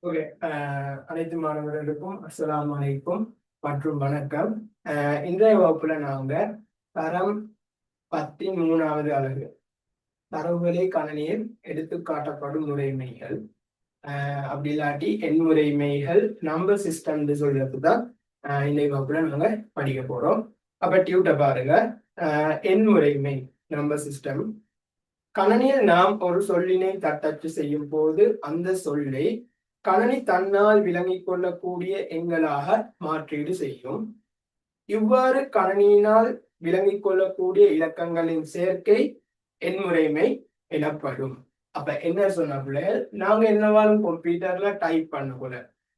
Okay. அனைத்து மாணவர்களுக்கும் அஸ்ஸலாமு அலைக்கும் மற்றும் வணக்கம். இன்றைய வகுப்புல நாங்க தரம் 13வது அலகு தரவுகளே கணனியில் எடுத்துக்காட்டப்படும் முறைமைகள், அப்படி இல்லாட்டி எண் முறைமைகள், நம்பர் சிஸ்டம் சொல்றதுதான் இன்றைய வகுப்புல நாங்க படிக்க போறோம். அப்ப டியூட்ட பாருங்க. எண் முறைமை நம்பர் சிஸ்டம். கணனியில் நாம் ஒரு சொல்லினை தட்டச்சு செய்யும் போது அந்த சொல்லை கணனி தன்னால் விளங்கிக் கொள்ளக்கூடிய எண்களாக மாற்றீடு செய்யும். இவ்வாறு கணனியினால் விளங்கிக் கொள்ளக்கூடிய இலக்கங்களின் சேர்க்கை எண்முறைமை எனப்படும். அப்ப என்ன சொன்ன பிள்ளைகள், நாங்க என்னவாலும் கம்ப்யூட்டர்ல டைப் பண்ண போல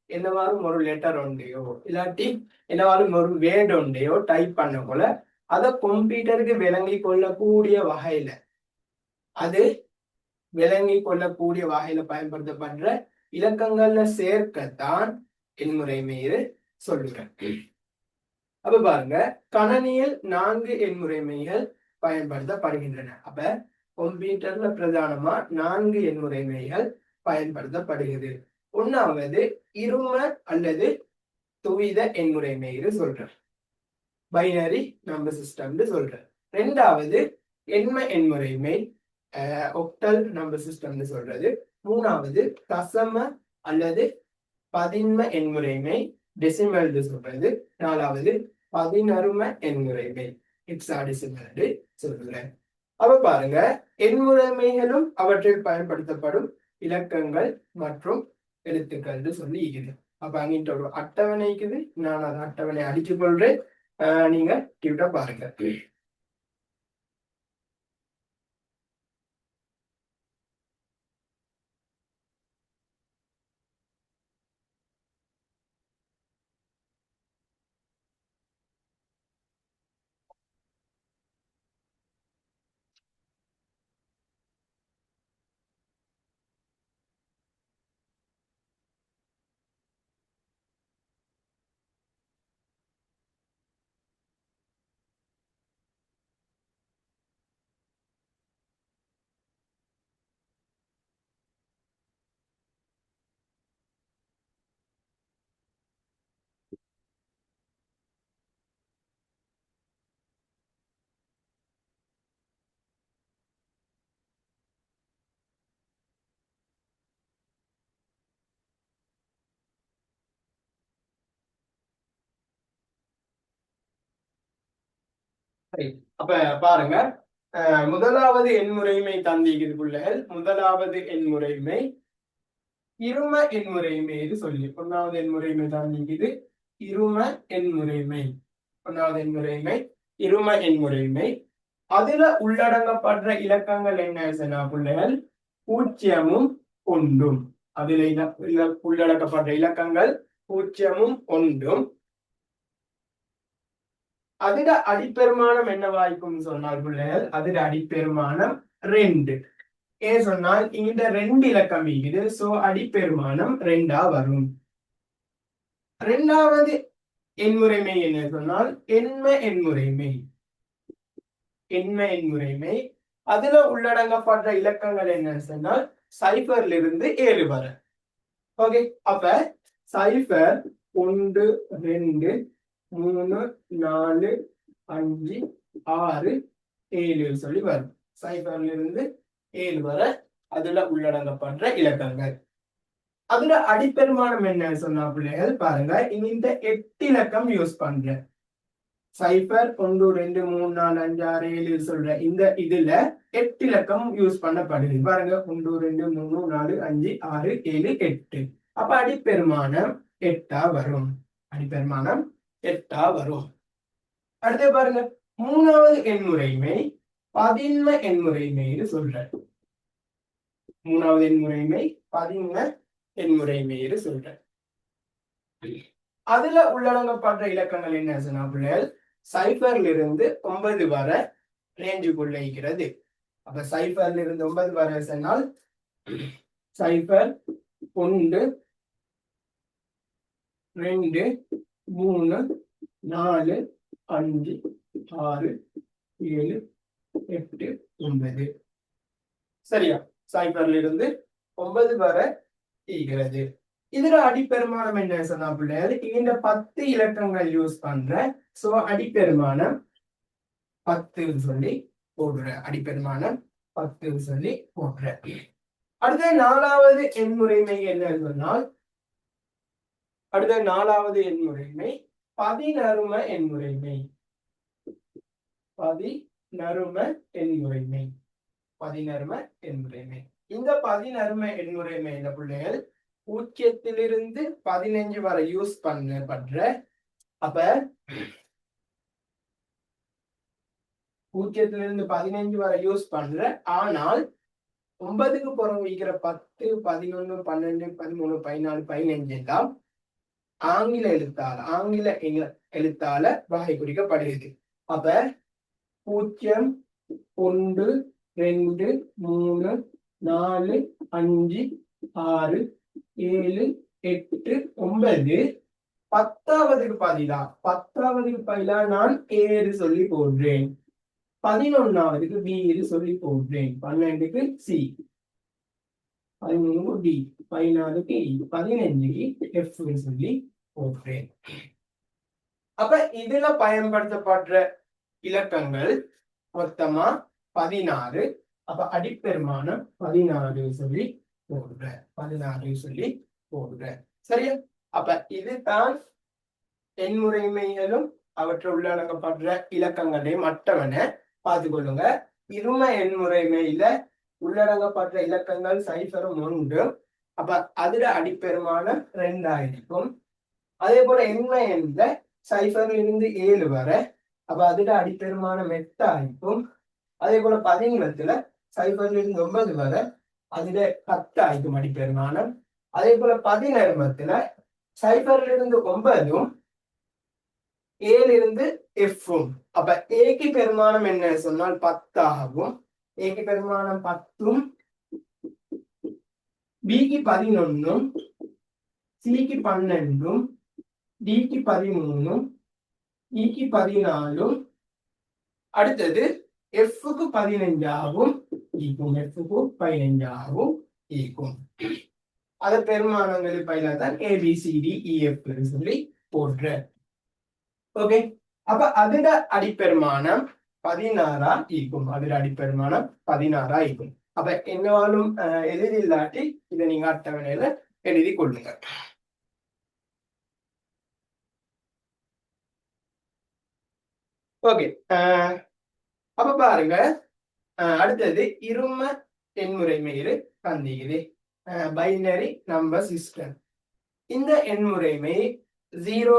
என்னவாலும் ஒரு லெட்டர் ஒன்றையோ இல்லாட்டி என்னவாலும் ஒரு வேர்டு ஒன்றையோ டைப் பண்ண போல அதை கம்ப்யூட்டருக்கு விளங்கி கொள்ளக்கூடிய வகையில அது விளங்கி கொள்ளக்கூடிய வகையில பயன்படுத்தப்படுற இலக்கங்கள்ல சேர்க்கத்தான் எண்முறைமையை சொல்லுறேன். அப்ப பாருங்க, கணனியில் 4 எண்முறைமைகள் பயன்படுத்தப்படுகின்றன. அப்ப கம்ப்யூட்டர்ல பிரதானமா 4 எண்முறைமைகள் பயன்படுத்தப்படுகிறது. ஒன்னாவது இரும அல்லது துவித எண்முறைமைன்னு சொல்றேன், பைனரி நம்பர் சிஸ்டம் சொல்றேன். ரெண்டாவது எண்ம எண்முறைமை, ஒக்டல் நம்பர் சிஸ்டம் சொல்றது. மூணாவது தசம அல்லது பதின்ம எண்முறைமை, டெசிமல் சொல்றது. நாலாவது பதினரும எண்முறைமை, ஹெக்சாடெசிமல் சொல்றேன். அப்ப பாருங்க, எண்முறைமைகளும் அவற்றில் பயன்படுத்தப்படும் இலக்கங்கள் மற்றும் எழுத்துக்கள் சொல்லி இருக்குது. அப்ப அங்கிட்ட ஒரு அட்டவணை இருக்குது, நான் அந்த அட்டவணை அடிச்சு கொள்றேன். நீங்க டியூட்டா பாருங்க. அப்ப பாருங்க, முதலாவது எண்முறைமை தந்திக்குது பிள்ளைகள். முதலாவது எண்முறைமை இரும எண்முறைமை சொல்லி ஒன்னாவது எண்முறைமை தந்திக்குது. இரும எண்முறைமை, ஒன்னாவது எண்முறைமை இரும எண்முறைமை. அதுல உள்ளடங்கப்படுற இலக்கங்கள் என்ன பிள்ளைகள்? பூஜ்ஜியமும் ஒன்றும். அதுல உள்ளடக்கப்படுற இலக்கங்கள் பூஜ்ஜியமும் ஒன்றும். அதிட அடிப்பெருமானம் என்னவாய்க்கும் சொன்னால் பிள்ளைகள், அதிட அடிப்பெருமானம் 2. ஏன் சொன்னால் இங்க 2 இலக்கம் இருக்குது, சோ அடிப்பெருமானம் 2 வரும். இரண்டாவது எண்முறைமை என்ன சொன்னால் எண்ம எண்முறைமை. எண்ம எண்முறைமை அதுல உள்ளடங்கப்படுற இலக்கங்கள் என்ன சொன்னால் 0 இருந்து 7 வரை. ஓகே, அப்ப 0, 1, 2, 3, 4, 5, 6, 7 சொல்லி வரும். 0 இருந்து 7 வரை அதுல உள்ளடங்கப்படுற இலக்கங்கள். அதுல அடிப்பெருமானம் என்ன சொன்னா பிள்ளைகள் பாருங்க, இந்த 8 இலக்கம் யூஸ் பண்றேன். 0, 1, 2, 3, 4, 5, 6, 7 சொல்ற இந்த இதுல 8 இலக்கம் யூஸ் பண்ணப்படுது. பாருங்க, 1, 2, 3, 4, 5, 6, 7, 8. அப்ப அடிப்பெருமானம் 8 வரும். அடிப்பெருமானம் 8 வரும். அடுத்து பாருங்க, மூணாவது எண்முறைமை பதின்ம எண்முறைமைன்னு சொல்ற. மூணாவது எண்முறைமை பதின்ம எண்முறைமைன்னு சொல்ற. அதுல உள்ளடங்கப்படுற இலக்கங்கள் என்ன சொன்னா பிள்ளைகள், 0 இருந்து 9 வரை ரேஞ்சுக்குள்ள இருக்கிறது. அப்ப 0 இருந்து 9 வரை சொன்னால் 0, 1, 2, 3, 4, 5, 6, 7, 8, 9. சரியா? 0 இருந்து 9 வரை இருக்கிறது. இதுல அடிப்பெருமானம் என்ன சொன்னா பிள்ளைகள் இந்த 10 இலக்கங்கள் யூஸ் பண்ற சோ அடிப்பெருமானம் 10 சொல்லி போடுற அடிப்பெருமானம் 10 சொல்லி போடுற. அடுத்த நாலாவது எண்முறைமை என்ன சொன்னால் அடுத்த நாலாவது எண்முறைமை பதினரும எண்முறைமை. பதினரும எண்முறைமை. பதினரும எண்முறைமை. இந்த பதினரும எண்முறைமை என்ன பிள்ளைகள் 0 15 வரை யூஸ் பண்ணப்படுற. அப்ப 0 15 வரை யூஸ் பண்ற. ஆனால் 9க்கு புறம் வைக்கிற 10 11 12 13 14 15 எல்லாம் ஆங்கில எழுத்தால வகை குறிக்கப்படுகிறது. அப்ப 0 1 2 3 4 5 6 7 8 9 10வதுக்கு பதிலா நான் ஏறு சொல்லி போடுறேன். 11வதுக்கு பி சொல்லி போடுறேன். 12க்கு சி, 13க்கு டி, 14க்கு இ, 15க்கு எஃப் சொல்லி போடுறேன். அப்ப இதுல பயன்படுத்தப்படுற இலக்கங்கள் மொத்தமா 16. அப்ப அடிப்பெருமானம் 16 சொல்லி போடுற. 16 சொல்லி போடுற. சரியா? அப்ப இதுதான் எண்முறைமைகளும் அவற்றை உள்ளடக்கப்படுற இலக்கங்களையும் அட்டவணை பார்த்துக்கொள்ளுங்க. இரும எண்முறைமையில உள்ளடங்கப்படுற இலக்கங்கள் 0 1. அப்ப அதுல அடிப்பெருமானம் 2 ஆயிருக்கும். அதே போல எண்ம எண்ல 0 7 வரை. அப்ப அதுல அடிப்பெருமானம் 8 ஆயிருக்கும். அதே போல 15ல 0 9 வரை. அதுல 10 ஆயிருக்கும் அடிப்பெருமானம். அதே போல 11ல 0 9 7 எஃப்பும். அப்ப ஏக்கு பெருமானம் என்ன சொன்னால் 10 ஆகும். ஏக்கு பெருமானம் 10, பிக்கு 11, சிக்கு 12, டிக்கு 13, இக்கு 14, அடுத்தது எஃப்க்கு 15 ஆகும் ஈக்கும். எஃப்க்கு 15 ஆகும் ஈக்கும். அத பெருமானங்கள் பயில தான் ABCDEF சொல்லி போடுற. ஓகே. அப்ப அதுல அடிப்பெருமானம் 16 ஈக்கும். அதுல அடிப்பெருமானம் 16 ஈக்கும். அப்ப என்னவாலும் எழுதில்லாட்டி இதை நீங்க அட்டவணையில எழுதி கொள்ளுங்க. ஓகே. அப்ப பாருங்க, அடுத்தது இரும எண்முறைமையில தந்தீங்க பைனரி நம்பர் சிஸ்டம். இந்த எண்முறைமை 0,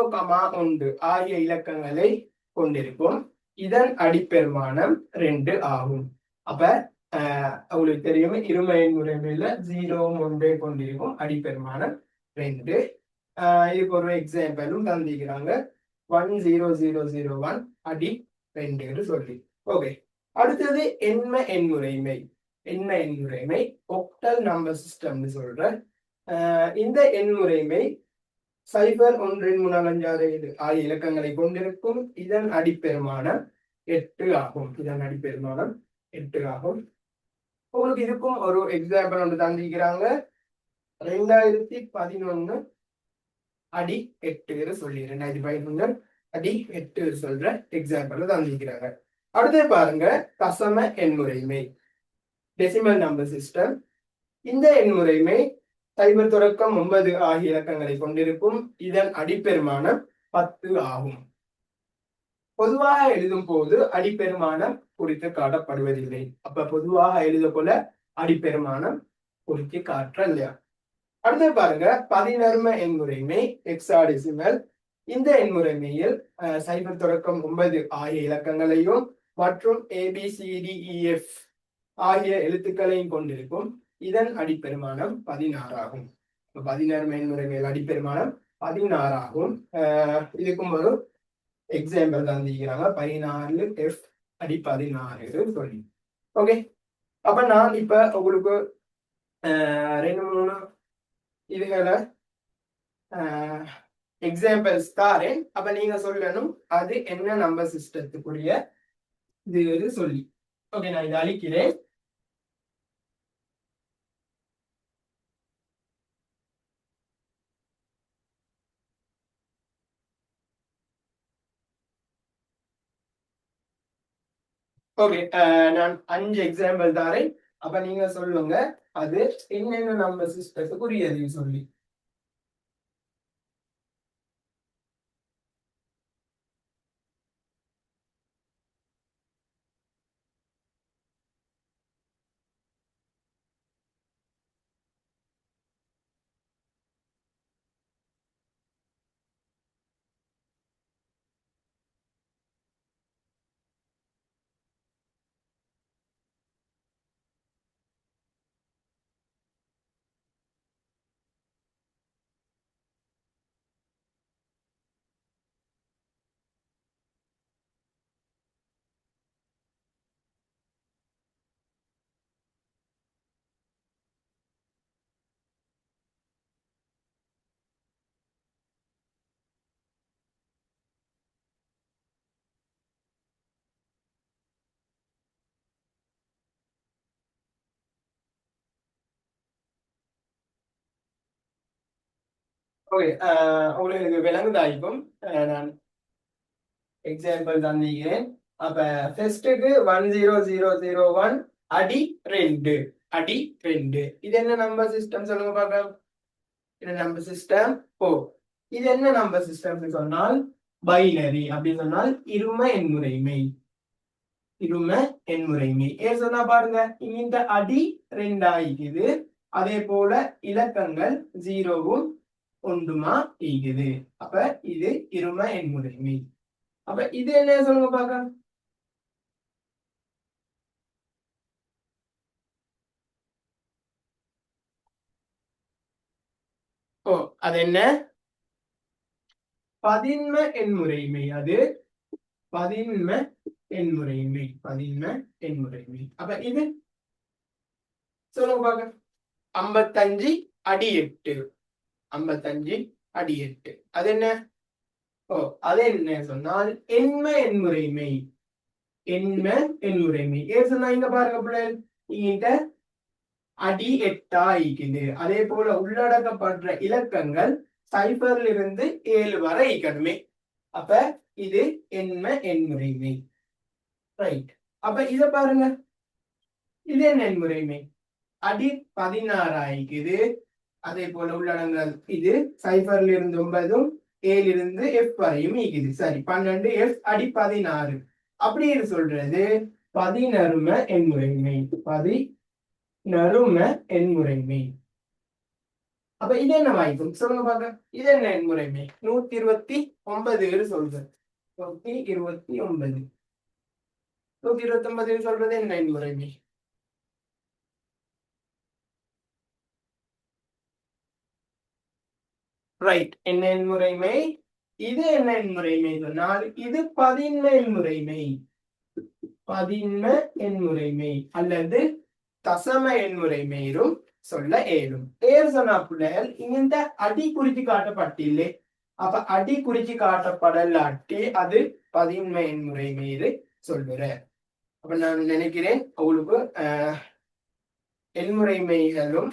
1 ஆகிய இலக்கங்களை கொண்டிருக்கும். இதன் அடிப்பெருமானம் 2 ஆகும். அப்ப உங்களுக்கு தெரியும் இரும எண்முறைமையில 0 1 கொண்டிருக்கும். அடிப்பெருமானம் 2. இதுக்கு ஒரு எக்ஸாம்பிளும் தந்திக்கிறாங்க. 1 0 0 0 1 அடி 2 சொல்லி. ஓகே. அடுத்தது எண்ம எண்முறைமை. எண்ம எண்முறைமை ஒக்டல் நம்பர் சிஸ்டம்னு சொல்ற. இந்த எண்முறைமை 0 1 2 3 4 5 6 7 ஆகிய இலக்கங்களை கொண்டிருக்கும். இதன் அடிப்பெருமானம் 8 ஆகும். இதன் அடிப்பெருமானம் 8 ஆகும். உங்களுக்கு இதுக்கும் ஒரு எக்ஸாம்பிள் ஒன்று தந்திக்கிறாங்க. 2011 அடி 8 சொல்லி 2011 அடி 8 சொல்ற எக்ஸாம்பிள் தந்திக்கிறாங்க. அடுத்து பாருங்க தசம எண்முறைமை, டெசிமல் நம்பர் சிஸ்டம். இந்த எண்முறைமை 0 தொடக்கம் 9 ஆகிய இலக்கங்களை கொண்டிருக்கும். இதன் அடிப்பெருமானம் 10 ஆகும். பொதுவாக எழுதும் போது அடிப்பெருமானம் குறித்து காட்டப்படுவதில்லை. அப்ப பொதுவாக எழுத போல அடிப்பெருமானம் குறித்து காட்ட இல்லையா. அடுத்து பாருங்க பதினரும எண்முறைமை ஹெக்சாடெசிமல். இந்த எண்முறைமையில் 0 தொடக்கம் 9 ஆகிய இலக்கங்களையும் மற்றும் ABCDEF ஆகிய எழுத்துக்களையும் கொண்டிருக்கும். இதன் அடிப்பெருமானம் 16 ஆகும். 16 எண்முறைமையில் அடிப்பெருமானம் 16 ஆகும். இதுக்கும் ஒரு எக்ஸாம்பிள் தந்திக்கிறாங்க. 14F அடி 16 சொல்லி. ஓகே. அப்ப நான் இப்ப உங்களுக்கு 2 3 இதுகளை எக்ஸாம்பிள்ஸ் தாரேன். அப்ப நீங்க சொல்லணும் அது என்ன நம்பர் சிஸ்டத்துக்குரிய இது சொல்லி. ஓகே, நான் இதை அழிக்கிறேன். ஓகே, நான் 5 எக்ஸாம்பிள் தாரேன். அப்ப நீங்க சொல்லுங்க அது என்னென்ன நம்பர் சிஸ்டத்துக்குரியது சொல்லி. ஓகே, உங்களுக்கு விளங்குதா இப்போ? நான் எக்ஸாம்பிள் தந்திக்கிறேன். அப்ப ஃபர்ஸ்ட்டுக்கு 10001 அடி 2 அடி 2. இது என்ன நம்பர் சிஸ்டம் சொல்லுங்க பார்க்கலாம். இது நம்பர் சிஸ்டம். ஓ, இது என்ன நம்பர் சிஸ்டம் சொன்னால் பைனரி. அப்படி சொன்னால் இரும எண்முறைமை. இரும எண்முறைமை ஏன் சொன்னா பாருங்க, இந்த அடி 2 ஆயிக்குது. அதே போல இலக்கங்கள் 0வும் 1மா ஈகுது. அப்ப இது இரும எண்முறைமை. அப்ப இது என்ன சொல்லுங்க பார்க்கலாம். ஓ, அது என்ன? பதின்ம எண்முறைமை. அது பதின்ம எண்முறைமை. பதின்ம எண்முறைமை. அப்ப இது சொல்லுங்க பாக்க. 55 அடி 8. 55 அடி 8 அது என்ன? ஓ, அது என்ன சொன்னால் எண்ம எண்முறைமை. எண்ம எண்முறைமை ஏன் சொன்னா இங்க பாருங்க பிள்ளைகள், இங்கிட்ட அடி 8 ஆயிக்குது. அதே போல உள்ளடக்கப்படுற இலக்கங்கள் 0ல இருந்து 7 வரை ஈக்கணுமே. அப்ப இது எண்ம எண்முறைமை. ரைட். அப்ப இத பாருங்க, இது என்ன எண்முறைமை? அடி 16 ஆயிக்குது. அதே போல உள்ளடங்கள் இது 0ல இருந்து 9ம் 7 இருந்து F வரையும் ஈக்குது. சரி, 12 F அடி 16. அப்படி சொல்றது பதினரும எண்முறைமை. பதினரும எண்முறைமை. அப்ப இது என்ன வாய்க்கும் சொல்லுங்க பாக்க. இது என்ன எண்முறைமை? 129 சொல்றது. 129. 129 சொல்றது என்ன எண்முறைமை? ரைட். என்ன எண்முறைமை? இது என்ன எண்முறைமை சொன்னால் இது பதின்ம எண்முறைமை. பதின்ம எண்முறைமை அல்லது தசம எண்முறைமையிலும் சொல்ல ஏழும். ஏறு சொன்னா பிள்ளைகள் இந்த அடி குறிச்சு காட்டப்பட்டில்லை. அப்ப அடி குறிச்சு காட்டப்படலாட்டி அது பதின்ம எண்முறைமையில சொல்லுற. அப்ப நான் நினைக்கிறேன் உங்களுக்கு எண்முறைமைகளும்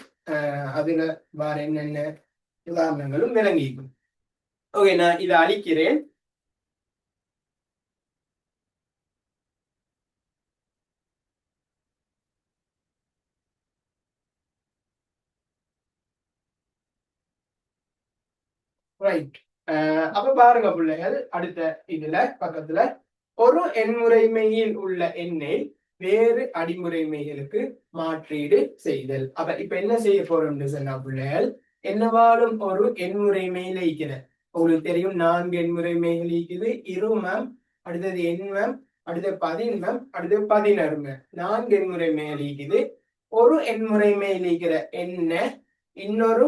அதுல வேற என்னென்ன உதாரணங்களும் விளங்கிக்கும். ஓகே, நான் இதை அழிக்கிறேன். ரைட். அப்ப பாருங்க பிள்ளைகள், அடுத்த இதுல பக்கத்துல ஒரு எண்முறைமையில் உள்ள எண்ணை வேறு அடிமுறைமைகளுக்கு மாற்றீடு செய்தல். அப்ப இப்ப என்ன செய்ய போறோம்னு சொன்னா பிள்ளைகள், என்னவாலும் ஒரு எண்முறைமையில இருக்கிற உங்களுக்கு தெரியும் 4 எண்முறைமைகள் இருக்குது. இருமம், அடுத்தது எண்மம், அடுத்தது பதின்மம், அடுத்தது பதினருமம். 4 எண்முறைமைகள் இருக்குது. ஒரு எண்முறைமையில் இருக்கிற எண்ண இன்னொரு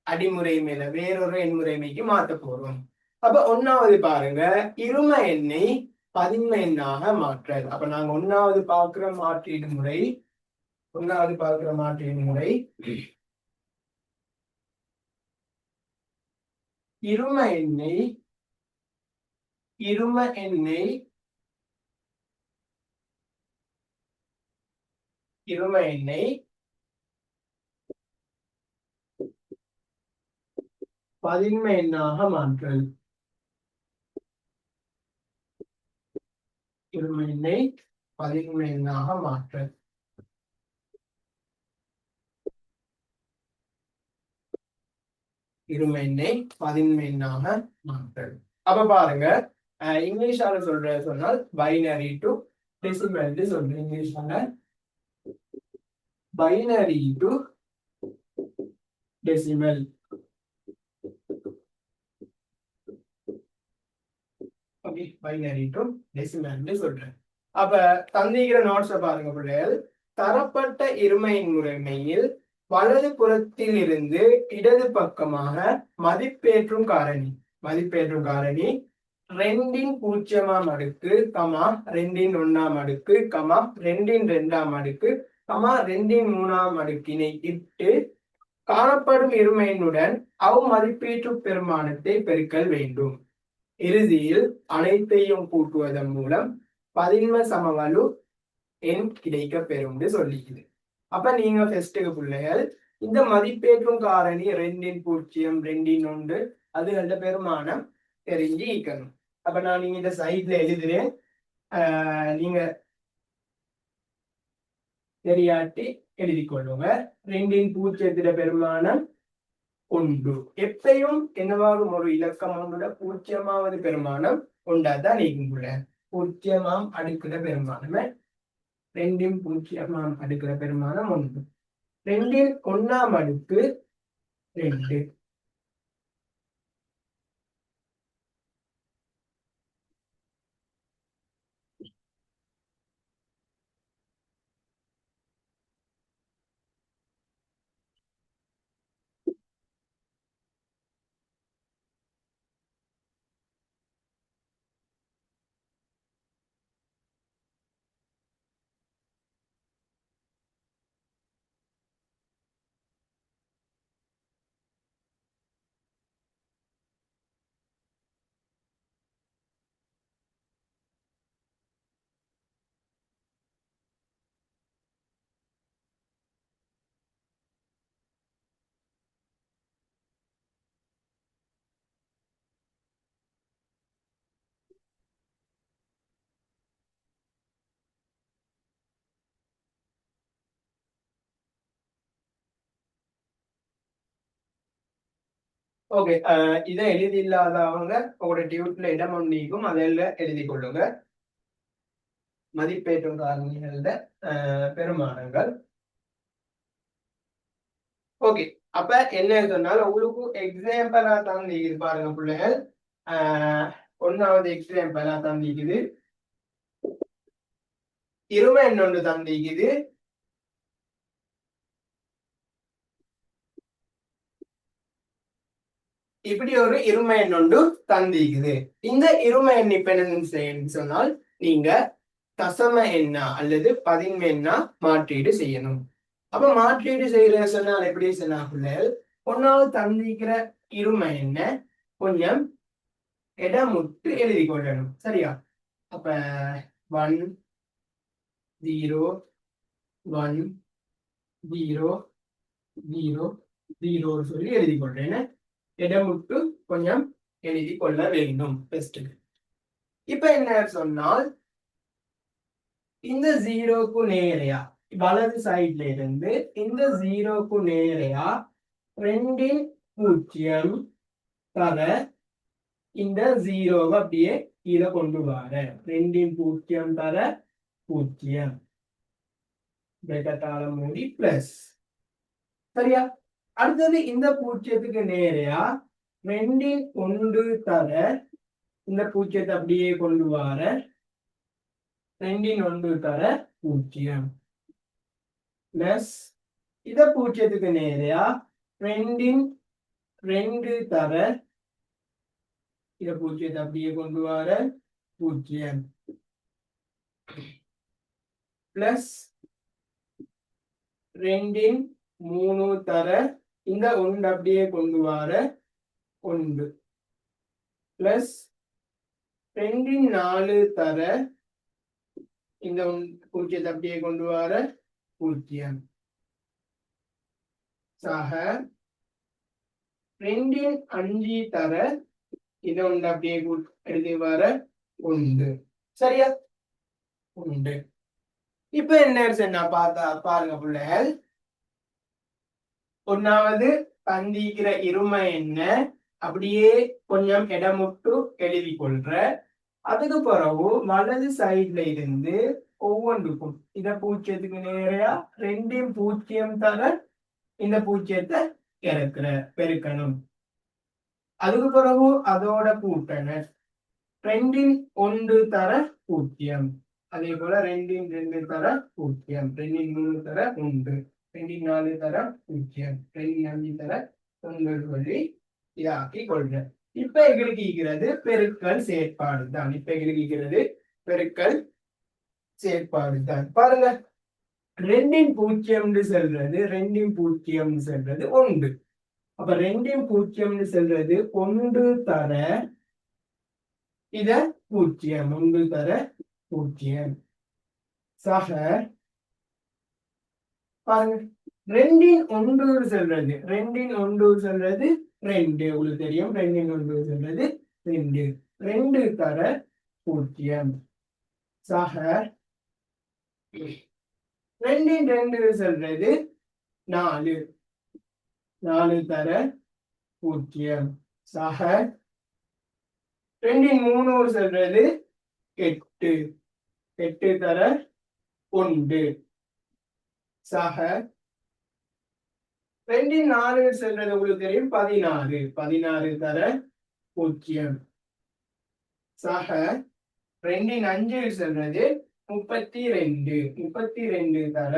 அடிமுறைமையில வேறொரு எண்முறைமைக்கு மாத்த போறோம். அப்ப ஒன்னாவது பாருங்க, இரும எண்ணை பதின்ம எண்ணாக மாற்றல். அப்ப நாங்க ஒன்னாவது பார்க்கிற மாற்றீடு முறை, ஒன்னாவது பார்க்கிற மாற்றீடு முறை இரும எண்ணை இரும எண்ணை இரும எண்ணை பதின்ம எண்ணாக மாற்றல். இருமை எண்ணை பதின்ம எண்ணாக மாற்றல். இருமை எண்ணை பதின்ம எண்ணாக மாற்றல். அப்ப பாருங்க, இங்கிலீஷால சொன்னால் பைனரி டு டெசிமல் சொல்றேன். இங்கிலீஷால binary to decimal. Okay, binary to decimal சொல்றேன். அப்ப தந்திக்கிற நோட்ஸை பாருங்க பிள்ளைகள். தரப்பட்ட இருமையின் முறைமையில் வலது புறத்தில் இருந்து இடது பக்கமாக மதிப்பேற்றும் காரணி 2 அடுக்கு, 2 அடுக்கு, 2 அடுக்கு, 2 அடுக்கினை இட்டு காணப்படும் இருமையினுடன் மதிப்பீட்டு பெருமானத்தை பெருக்கல் வேண்டும். இறுதியில் அனைத்தையும் கூட்டுவதன் மூலம் பதின்ம சமவலு எண் கிடைக்க பெறும் சொல்லிக்குது. அப்ப நீங்க ஃபர்ஸ்ட்டுக்கு பிள்ளைகள் இந்த மதிப்பேற்றும் காரணி 2 2 அதுகள பெருமானம் தெரிஞ்சு ஈக்கணும். அப்ப நான் நீங்க இந்த சைட்ல எழுதுறேன், நீங்க தெரியாட்டி எழுதி கொள்ளுங்க. 2 பெருமானம் 1. எப்பயும் என்னவாகும் ஒரு இலக்கம் ஒன்றோட 0வது பெருமானம் ஒன்றாதான் நீக்குள்ள 0ஆம் அடுக்குற பெருமானமே 2 அடுக்குற பெருமானம் 1. 2 அடுக்கு 2. ஓகே, இதை எழுதி இல்லாதவங்க உங்களோட டியூட்ல இடம் ஒன்றிக்கும் அதெல்லாம் எழுதி கொள்ளுங்க. மதிப்பேற்றும் காரணிகள பெருமானங்கள். ஓகே, அப்ப என்ன சொன்னாலும் உங்களுக்கு எக்ஸாம்பிளா தான் நீக்குது பாருங்க பிள்ளைகள். 1வது எக்ஸாம்பிளா தான் நீக்குது. இருமை எண்ணொன்று தந்திக்குது. இப்படி ஒரு இருமை எண் ஒன்று தந்திக்குது. இந்த இருமை எண் இப்ப என்ன சொன்னால் நீங்க தசம எண்ணா அல்லது பதின்ம எண்ணா மாற்றீடு செய்யணும். அப்ப மாற்றீடு செய்யற சொன்னால் எப்படி சொன்னா பிள்ளைகள், 1வது தந்திக்கிற இருமை என்ன கொஞ்சம் இடமுட்டு எழுதி கொள்ளணும். சரியா? அப்ப 1 0 1 0 0 0 சொல்லி எழுதி கொள்றேன். இடமுட்டு கொஞ்சம் எழுதி கொள்ள வேண்டும். இப்ப என்ன சொன்னால் இந்த 0க்கு நேரையா வலது சைட்ல இருந்து இந்த 0க்கு நேரையா 2 தர இந்த 0வை அப்படியே கீழே கொண்டு வர 2 தர 0 பிரேக்கத்தால மூடி பிளஸ். சரியா? அடுத்தது இந்த 0க்கு நேரையா 2 தர இந்த 0 அப்படியே கொண்டு வர 2 தர 0 பிளஸ் இத 0க்கு நேரையா 2 தர இத 0 அப்படியே கொண்டு வர 0 பிளஸ் 2 தர இந்த 1 அப்படியே கொண்டு வர 1 பிளஸ் 2 தர இந்த 0 அப்படியே கொண்டு வர 0 சக 2 தர இதை 1 அப்படியே எழுதி வர 1. சரியா? உண்டு. இப்ப என்ன சொன்னா பார்த்தா பாருங்க பிள்ளைகள், ஒன்னாவது தந்திக்கிற இருமை என்ன அப்படியே கொஞ்சம் இடமுட்டு எழுதி கொள்ற. அதுக்கு பிறகு வலது சைட்ல இருந்து ஒவ்வொன்றுக்கும் இத பூஜ்ஜியத்துக்கு நேரையா ரெண்டையும் பூஜ்ஜியம் தர இந்த பூஜ்ஜியத்தை இறக்குற பெருக்கணும். அதுக்கு பிறகு அதோட கூட்டணும். ரெண்டின் ஒன்று தர பூஜ்ஜியம். அதே போல ரெண்டின் ரெண்டு தர பூஜ்ஜியம், ரெண்டின் மூணு தர ஒன்று, ரெண்டின் நாலு தர பூஜ்ஜியம், ரெண்டின் அஞ்சு தர ஒன்று சொல்லி இதாக்கி கொள்ற. இப்ப எங்களுக்கு பெருக்கல் செயற்பாடு தான். இப்ப எங்களுக்கு பெருக்கல் செயற்பாடு தான். பாருங்க, ரெண்டின் பூஜ்ஜியம் செல்றது, ரெண்டின் பூஜ்ஜியம் செல்றது ஒன்று. அப்ப ரெண்டின் பூஜ்ஜியம் செல்றது ஒன்று தர இத பூஜ்ஜியம், ஒன்று தர பூஜ்ஜியம். சக பாருங்க, ரெண்டின் ஒன்று செல்றது, ரெண்டின் ஒன்று செல்றது ரெண்டு. உங்களுக்கு தெரியும், ரெண்டின் ஒன்று செல்றது ரெண்டு. ரெண்டு தர பூஜ்ஜியம். சக ரெண்டின் ரெண்டு செல்றது நாலு, நாலு தர பூஜ்ஜியம். சக ரெண்டின் மூணு செல்றது எட்டு, எட்டு தர ஒன்று. சக ரெண்டின் நாலு செல்றது உங்களுக்கு தெரியும், பதினாறு, பதினாறு தர பூஜ்ஜியம். சக ரெண்டின் அஞ்சு செல்றது முப்பத்தி ரெண்டு, முப்பத்தி ரெண்டு தர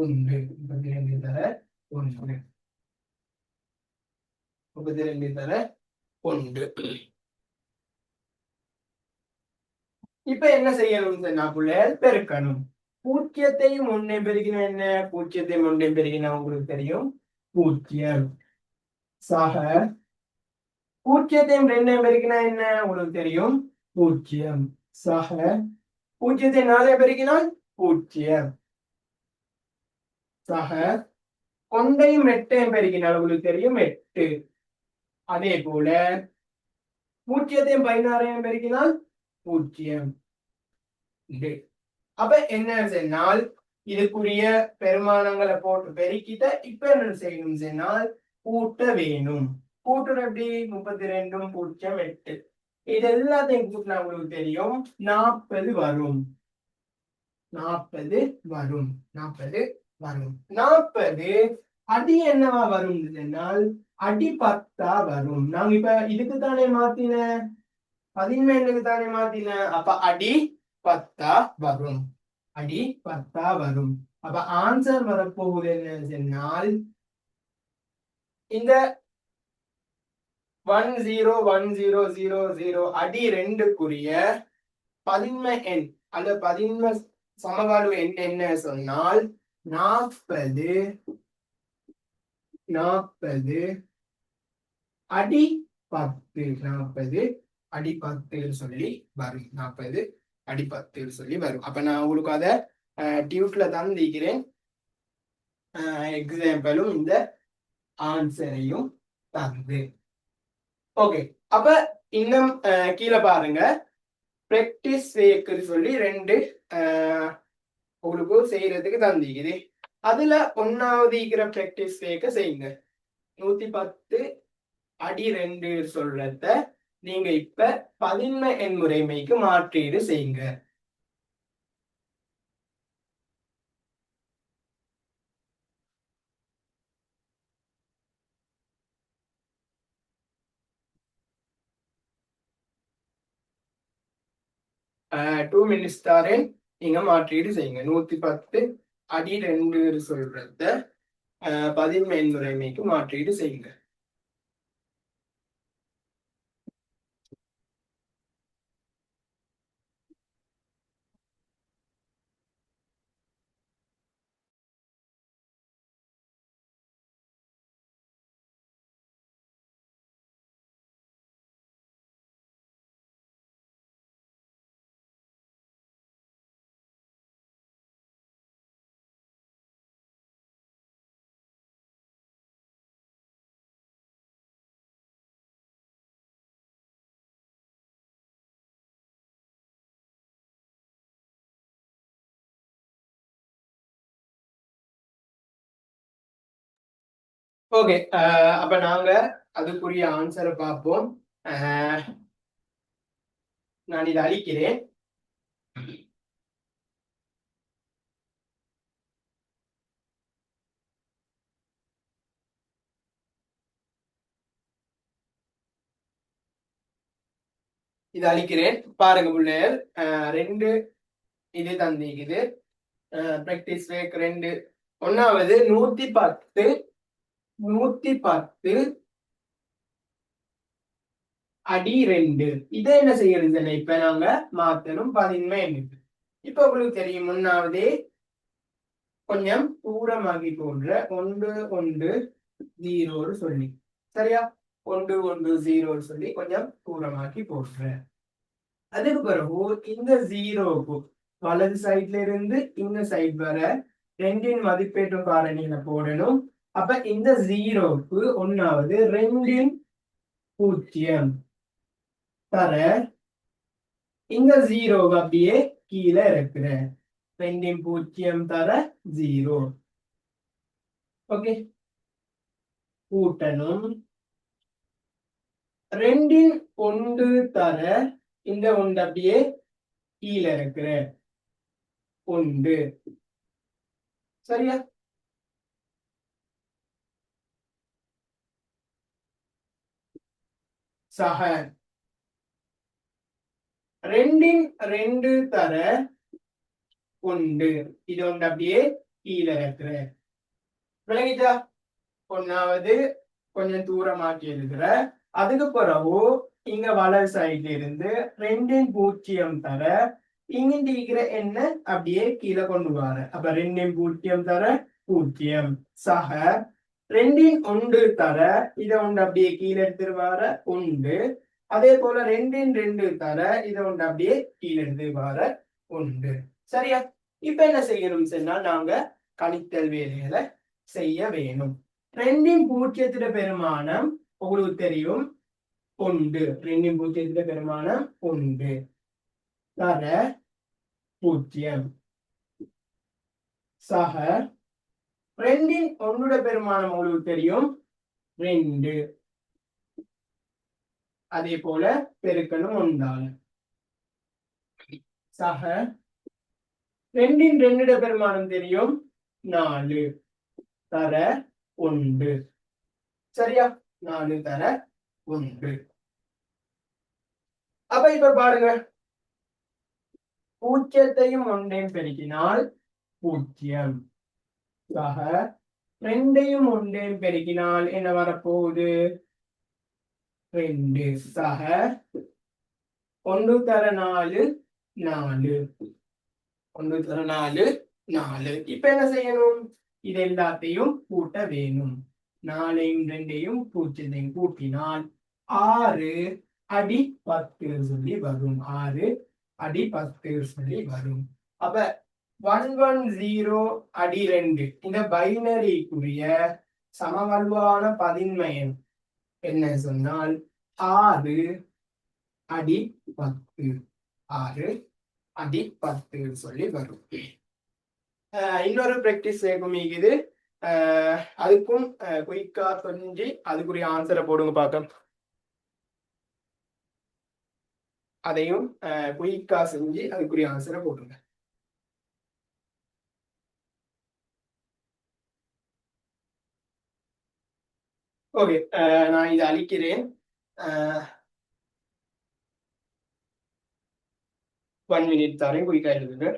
ஒன்று, முப்பத்தி ரெண்டு தர ஒன்று, முப்பத்தி ரெண்டு தர ஒன்று. இப்ப என்ன செய்யணும் சொன்னா பிள்ளைகள், பெருக்கணும். பூஜ்ஜியத்தையும் ஒன்றை பெருக்கினா என்ன? பூஜ்ஜியத்தையும் ஒன்றை பெருக்கினா உங்களுக்கு தெரியும் பூஜ்ஜியம். சக பூஜ்ஜியத்தையும் ரெண்டையும் பெருக்கினா என்ன? உங்களுக்கு தெரியும் பூஜ்ஜியம். சக பூஜ்ஜியத்தை நாளை பெருக்கினால் பூஜ்ஜியம். சக ஒன்றையும் எட்டையும் பெருக்கினால் உங்களுக்கு தெரியும் எட்டு. அதே போல பூஜ்ஜியத்தையும் 16ஐயும் பெருக்கினால் பூஜ்ஜியம். அப்ப என்ன சொன்னால், இதுக்குரிய பெருமானங்களை போட்டு பெருக்கிட்ட இப்ப என்ன செய்யணும் சொன்னால் கூட்ட வேணும். கூட்டுற எப்படி? 32 பூஜ்ஜியம் 8, இது எல்லாத்தையும் கூட்டினா உங்களுக்கு தெரியும் 40 வரும். 40 வரும், 40 வரும். 40 அடி என்னவா வரும் சொன்னால் அடி 10 வரும். நாங்க இப்ப இதுக்கு தானே மாத்தின, 17க்கு தானே மாத்தின. அப்ப அடி 10 வரும், அடி 10 வரும். அப்ப ஆன்சர் வரப்போகுது என்ன சொன்னால், இந்த 101000 அடி ரெண்டுக்குரிய பதின்ம எண், அந்த பதின்ம சமகால எண் என்ன சொன்னால் 40, 40 அடி 10, 40 அடி 10 சொல்லி வரும். 40 அடி 10 சொல்லி வரும். அப்ப நான் உங்களுக்கு அதை டியூட்ல தந்திக்கிறேன், எக்ஸாம்பிளும் இந்த ஆன்சரையும் தந்து. ஓகே, அப்ப இன்னும் கீழே பாருங்க, பிராக்டிஸ் வேக்குன்னு சொல்லி ரெண்டு உங்களுக்கு செய்யறதுக்கு தந்திக்குது. அதுல ஒன்னாவது பிராக்டிஸ் வேக்க செய்யுங்க. 110 அடி 2 சொல்றத நீங்க இப்ப பதின்ம எண் முறைமைக்கு மாற்றீடு செய்யுங்க. டூ மினிட்ஸ் தாரேன், நீங்க மாற்றீடு செய்யுங்க. 110 அடி 2 சொல்றத பதின்ம எண் முறைமைக்கு மாற்றீடு செய்யுங்க. ஓகே, அப்ப நாங்க அதுக்குரிய ஆன்சரை பார்ப்போம். நான் இதை அழிக்கிறேன். இது அழிக்கிறேன். பாருங்க பிள்ளைகள், ரெண்டு இது தந்திக்குது. பிராக்டிஸ் வேக் ரெண்டு. ஒன்னாவது 110 110 அடி 2. இதை என்ன செய்யறது? இப்ப நாங்க மாத்தணும் 15. இப்ப உங்களுக்கு தெரியும், முன்னாவதே கொஞ்சம் தூரமாகி போன்ற 1 1 0 சொல்லி, சரியா? 1 1 0 சொல்லி கொஞ்சம் தூரமாக்கி போடுற. அதுக்கு பிறகு இந்த ஜீரோக்கு வலது சைட்ல இருந்து இந்த சைட் வர ரெண்டின் மதிப்பேற்று காரணியில போடணும். அப்ப இந்த ஜீரோக்கு ஒன்னாவது 2 0 தர இந்த ஜீரோ அப்படியே கீழே இருக்கிற 2 0 தர 0. ஓகே, கூட்டணும் 2 1 தர இந்த 1 அப்படியே கீழே இருக்கிற 1. சரியா? சக 2 2 தர 1. இது 1 அப்படியே கீழே இருக்கிற. விளங்கிட்டா? ஒன்னாவது கொஞ்சம் தூரமாக்கி எழுதுற. அதுக்கு பிறகு இங்க வலது சைட்ல இருந்து 2 0 தர இங்கிட்டு இருக்கிற என்ன அப்படியே கீழே கொண்டு வர. அப்ப 2 0 தர 0 சக 2 1 தர இதை 1 அப்படியே கீழே எடுத்துட்டு வர 1. அதே போல 2 2 தர இதை 1 அப்படியே கீழே எடுத்து வர 1. சரியா? இப்ப என்ன செய்யணும் சொன்னா, நாங்க கணித்தல் வேலைகளை செய்ய வேணும். 2 0 பெருமானம் உங்களுக்கு தெரியும் 1. 2 0 பெருமானம் 1 தர 0 சக 2 1 பெருமானம் உங்களுக்கு தெரியும் 2. அதே போல பெருக்கணும் 1. சக 2 2 பெருமானம் தெரியும் 4 தர 1. சரியா? 4 தர 1. அப்ப இப்ப பாருங்க, 0யும் 1யும் பெருக்கினால் 0 சக 2யும் 1யும் பெருக்கினால் என்ன வரப்போகுது? 2 சக 1 தர 4 4. 1 தர 4 4. இப்ப என்ன செய்யணும்? இது எல்லாத்தையும் கூட்ட வேணும். 4யும் 2யும் 0யும் கூட்டினால் 6 அடி 10 சொல்லி வரும். 6 அடி 10 சொல்லி வரும். அப்ப 110 அடி 2 இந்த பைனரிக்குரிய சமவல்வான பதின்மயம் என்ன சொன்னால் 6 அடி 10. 6 அடி 10 சொல்லி வரும். இன்னொரு பிராக்டிஸ் இது. அதுக்கும் குயிக்கா செஞ்சு அதுக்குரிய ஆன்சரை போடுங்க பார்க்க. அதையும் குயிக்கா செஞ்சு அதுக்குரிய ஆன்சரை போடுங்க. ஓகே, நான் இதை அழிக்கிறேன். 1 மினிட் தரேன், குயிக்கா எழுதுங்க.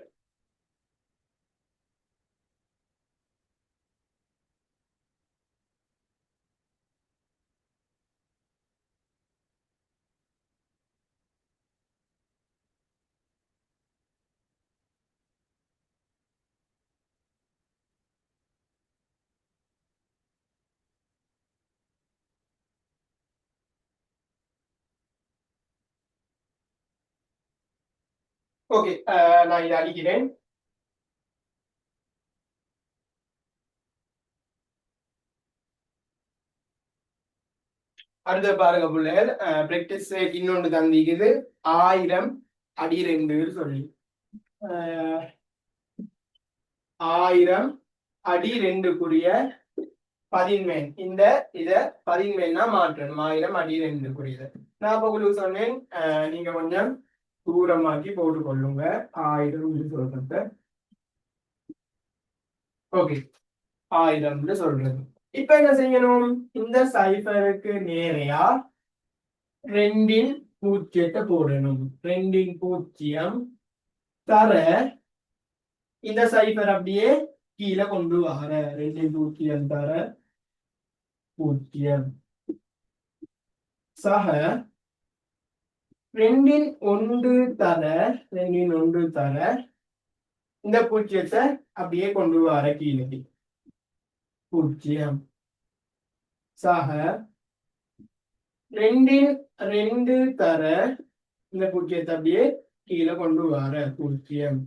ஓகே, நான் இதை அழிக்கிறேன். அடுத்த பாருங்க பிள்ளைகள், பிராக்டிஸ் இன்னொன்று தந்திக்குது 1000 அடி 2 சொல்லி. 1000 அடி 2க்குரிய பதின்மேன் இந்த இத பதின்மேன்னா மாற்றணும் 1000 அடி 2 குறியது. நான் இப்ப உங்களுக்கு சொன்னேன் நீங்க கொஞ்சம் தூரமாக்கி போட்டு கொள்ளுங்க 1000 சொல்றது. ஓகே 1000 சொல்றது. இப்ப என்ன செய்யணும் இந்த சைபருக்கு நேரையா 2 பூஜ்ஜியத்தை போடணும். 2 பூஜ்ஜியம் தர இந்த சைபர் அப்படியே கீழே கொண்டு வர 2 பூஜ்ஜியம் தர பூஜ்ஜியம் சக 2 1 தர 2 1 தர இந்த பூஜ்ஜியத்தை அப்படியே கொண்டு வர கீழே பூஜ்ஜியம் சக 2 2 தர இந்த பூஜ்ஜியத்தை அப்படியே கீழே கொண்டு வர பூஜ்ஜியம்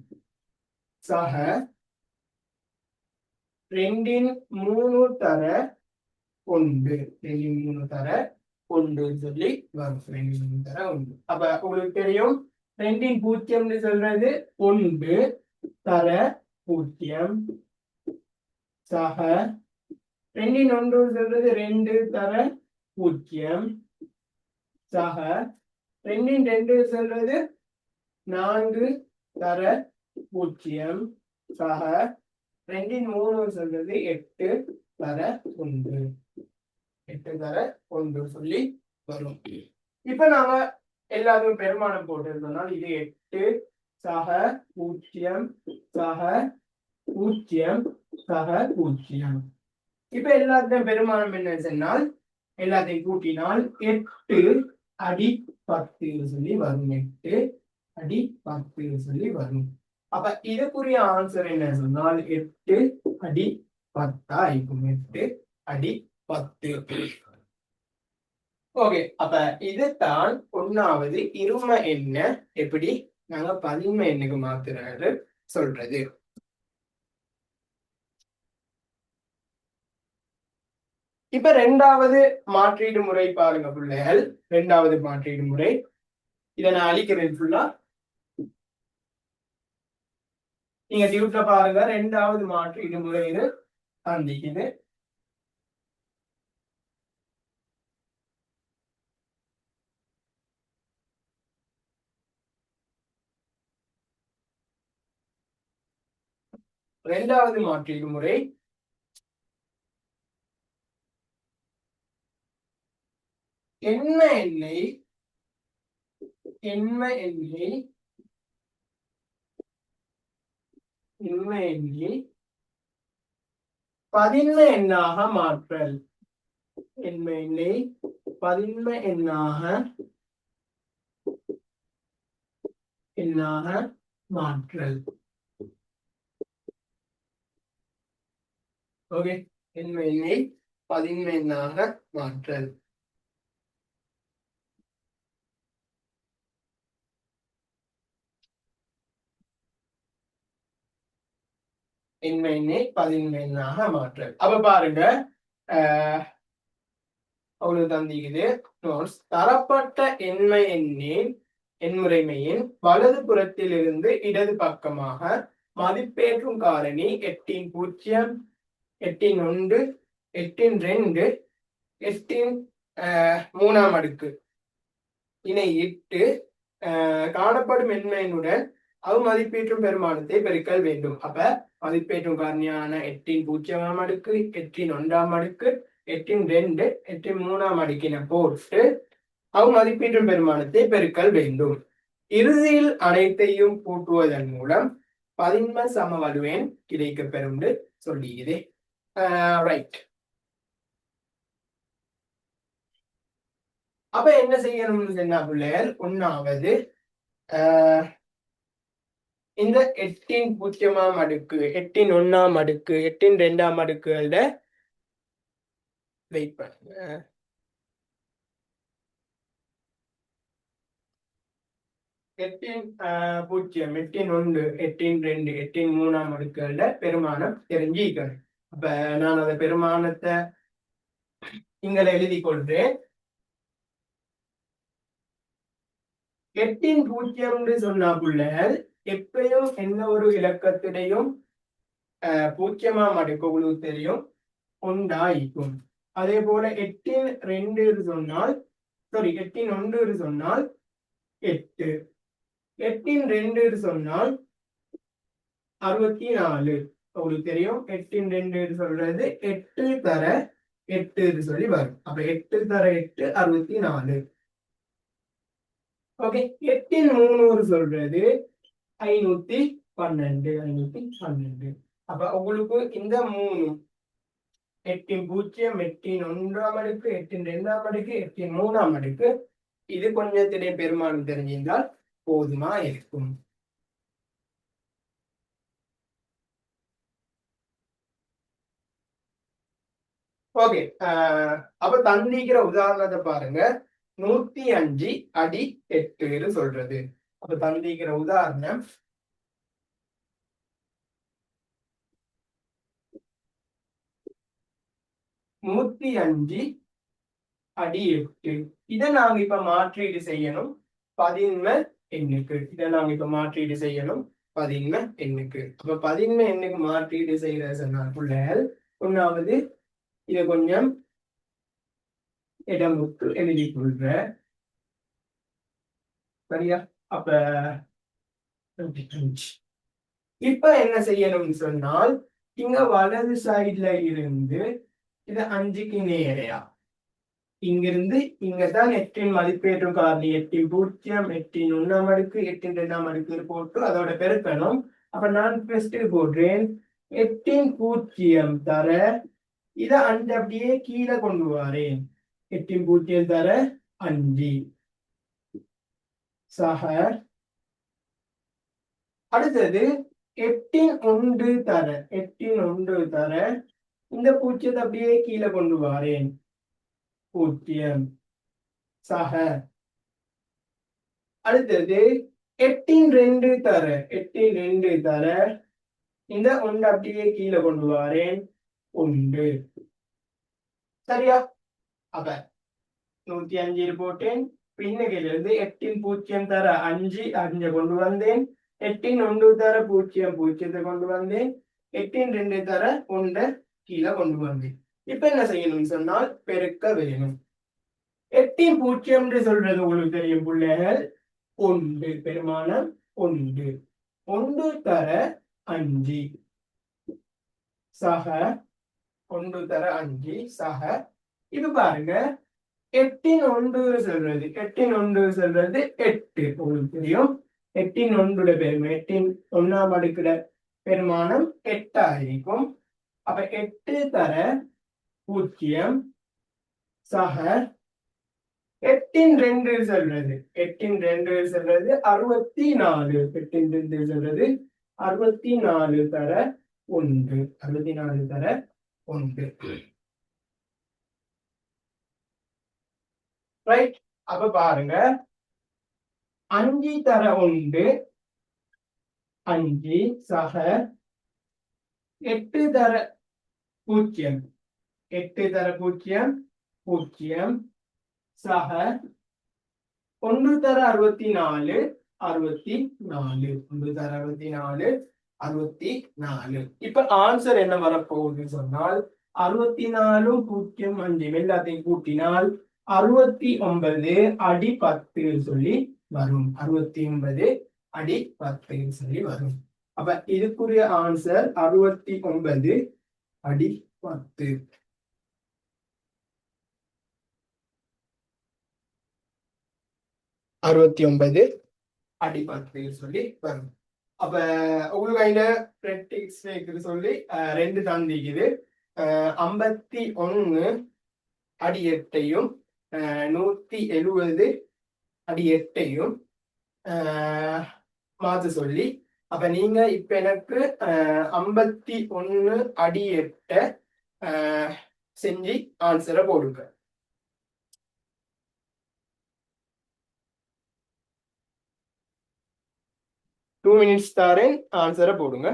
சக 2 3 தர 1 2 3 தர 1 சொல்லி வரும். 2 3 தர 1. அப்ப உங்களுக்கு தெரியும் 2 பூஜ்ஜியம்னு சொல்றது 1 தர பூஜ்ஜியம் சக 2 1 சொல்றது 2 தர பூஜ்ஜியம் சக 2 2 சொல்றது 4 தர பூஜ்ஜியம் சக 2 3 சொல்றது 8 தர 1 8 தர 1 சொல்லி வரும். இப்ப நாம எல்லாரும் பெருமானம் போட்டிருந்தோம்னா இது 8 சக பூஜ்ஜியம் சக பூஜ்ஜியம் சக பூஜ்ஜியம். இப்ப எல்லாத்தையும் பெருமானம் என்ன சொன்னால் எல்லாத்தையும் கூட்டினால் 8 அடி 10 சொல்லி வரும். 8 அடி 10 சொல்லி வரும். அப்ப இதுக்குரிய ஆன்சர் என்ன சொன்னால் 8 அடி 10 ஆயிக்கும். 8 அடி 10. ஓகே அப்ப இதுதான் 1வது இரும எண்ண எப்படி நாங்க பதின்ம எண்ணுக்கு மாத்துறது சொல்றது. இப்ப 2வது மாற்றீடு முறை பாருங்க பிள்ளைகள். 2வது மாற்றீடு முறை இதை நான் அழிக்கிறேன் ஃபுல்லா. நீங்க டியூட்ல பாருங்க 2வது மாற்றீடு முறை இது சந்திக்குது. இரண்டாவது மாற்றீடு முறை எண்ம எண்ணை பதின்ம எண்ணாக மாற்றல். எண்ம எண்ணை பதின்ம எண்ணாக மாற்றல். ஓகே எண்ம எண்ணை பதின்ம எண்ணாக மாற்றல். எண்ம எண்ணை பதின்ம எண்ணாக மாற்றல். அப்ப பாருங்க அவ்வளவு தந்திக்குது நோட்ஸ். தரப்பட்ட எண்ம எண்ணின் எண்முறைமையின் வலது புறத்தில் இருந்து இடது பக்கமாக மதிப்பேற்றும் காரணி 8 0 8 1 8 2 8 3ஆம் அடுக்கு இணை இட்டு காணப்படும் எண்மையினுடன் அவ் மதிப்பீற்றும் பெருமானத்தை பெருக்கல் வேண்டும். அப்ப மதிப்பேற்றும் காரணியான 8 0ஆம் அடுக்கு 8 1ஆம் அடுக்கு 8 2 8 3ஆம் அடுக்கின போட்டு அவ் மதிப்பீற்றும் பெருமானத்தை பெருக்கல் வேண்டும். இறுதியில் அனைத்தையும் கூட்டுவதன் மூலம் பதின்ம சமவலுவெண் கிடைக்க பெறும் சொல்லியது. ரைட். அப்ப என்ன செய்யணும்னு சொன்னா பிள்ளைகள் 1வது இந்த 8 0ஆம் அடுக்கு 8 1ஆம் அடுக்கு 8 2ஆம் அடுக்குகள வெயிட் பண்ணுங்க. 8 0 8 1 8 2 8 3ஆம் அடுக்குகள பெருமானம் தெரிஞ்சிக்கணும். அப்ப நான் அந்த பெருமானத்தை இங்கே எழுதி கொள்றேன். 8 0 சொன்னா பிள்ளைகள் எப்பயும் எந்த ஒரு இலக்கத்திலையும் 0ஆம் அடுக்கு உங்களுக்கு தெரியும் ஒன்றாயிக்கும். அதே போல எட்டின் ரெண்டு சொன்னால் எட்டின் ஒன்று சொன்னால் எட்டு. எட்டின் ரெண்டு சொன்னால் 64. உங்களுக்கு தெரியும் எட்டின் ரெண்டு சொல்றது எட்டு தர எட்டு சொல்லி வரும். அப்ப எட்டு தர எட்டு 64. ஓகே. எட்டின் மூணு சொல்றது 512. 512. அப்ப உங்களுக்கு இந்த மூணு எட்டின் பூஜ்ஜியம், எட்டின் ஒன்றாம் அடுக்கு, எட்டின் ரெண்டாம் அடுக்கு, எட்டின் மூணாம் அடுக்கு, இது கொஞ்சத்திலே பெருமானம் தெரிஞ்சிருந்தால் போதுமா இருக்கும். ஓகே. அப்ப தந்திக்கிற உதாரணத்தை பாருங்க. 105 அடி 8 சொல்றது. அப்ப தந்திக்கிற உதாரணம் 105 அடி 8. இதை நாங்க இப்ப மாற்றீடு செய்யணும் 11 எண்ணுக்கு. இதை நாங்க இப்ப மாற்றீடு செய்யணும் 11 எண்ணுக்கு. அப்ப 11 எண்ணுக்கு மாற்றீடு செய்யற சொன்னால் பிள்ளைகள் ஒன்னாவது இதை கொஞ்சம் இடம் விட்டு எழுதி கொள்ற. சரியா? அப்ப 25. இப்ப என்ன செய்யணும்னு சொன்னால் இங்க வலது சைட்ல இருந்து இது 5க்கு நேரையா இங்கிருந்து இங்கதான் எட்டின் மதிப்பேற்றும் காரணி எட்டின் பூஜ்ஜியம், எட்டின் ஒன்னாம் அடுக்கு, எட்டின் ரெண்டாம் அடுக்கு போட்டு அதோட பெருக்கணும். அப்ப நான் ஃபர்ஸ்ட் போடுறேன் எட்டின் பூஜ்ஜியம் தர இதை 5 அப்படியே கீழே கொண்டு வரேன். எட்டின் பூஜ்ஜியம் தர 5 சக. அடுத்தது எட்டின் ஒன்று தர இந்த பூஜ்ஜியத்தை அப்படியே கீழே கொண்டு வரேன். பூஜ்ஜியம் சக. அடுத்தது எட்டின் ரெண்டு தர இந்த ஒன்று அப்படியே கீழே கொண்டு வரேன். ஒன்று. சரியா? அப்ப 105 போட்டேன். பின்னகையிலிருந்து எட்டின் பூஜ்ஜியம் தர 5 கொண்டு வந்தேன். எட்டின் ஒன்று தர பூஜ்ஜியத்தை கொண்டு வந்தேன். எட்டின் ரெண்டு தர ஒன்றை கீழே கொண்டு வந்தேன். இப்ப என்ன செய்யணும்னு சொன்னால் பெருக்க வேணும். எட்டின் பூஜ்ஜியம் சொல்றது உங்களுக்கு தெரியும் பிள்ளைகள் ஒன்று. பெருமானம் ஒன்று. ஒன்று தர 5 சக. ஒன்று தர 5 சக. இது பாருங்க எட்டின் ஒன்று சொல்றது 8 உங்களுக்கு தெரியும். எட்டின் ஒன்றுட பெருமை எட்டின் ஒன்னாம் அடுக்குட பெருமானம் 8 ஆയിരിக்கும். அப்ப 8 தர 0 சக. எட்டின் ரெண்டு சொல்றது 64. எட்டின் ரெண்டு சொல்றது 64 தர 1. 64 தர 1. ரைட். அப்ப பாருங்க 5 தர 1 5 சக. 8 தர 0 0 சக. 1 தர 64 1 தர 64. இப்ப ஆன்சர் என்ன வரப்போகுதுன்னு சொன்னால் 64 0 5 எல்லாத்தையும் கூட்டினால் 69 அடி 10 சொல்லி வரும். 69 அடி 10 சொல்லி வரும். அப்ப இதுக்குரிய ஆன்சர் 69 அடி 10. அறுபத்தி ஒன்பது அடி 10 சொல்லி வரும். அப்ப உங்களுக்கு கையில பிராக்டிஸ் சொல்லி 2 தந்திக்குது. 51 அடி 8 170 அடி 8 மாத்து சொல்லி. அப்ப நீங்க இப்ப எனக்கு 51 அடி 8 செஞ்சு ஆன்சரை போடுங்க. டூ மினிட்ஸ் தாரேன், ஆன்சரை போடுங்க.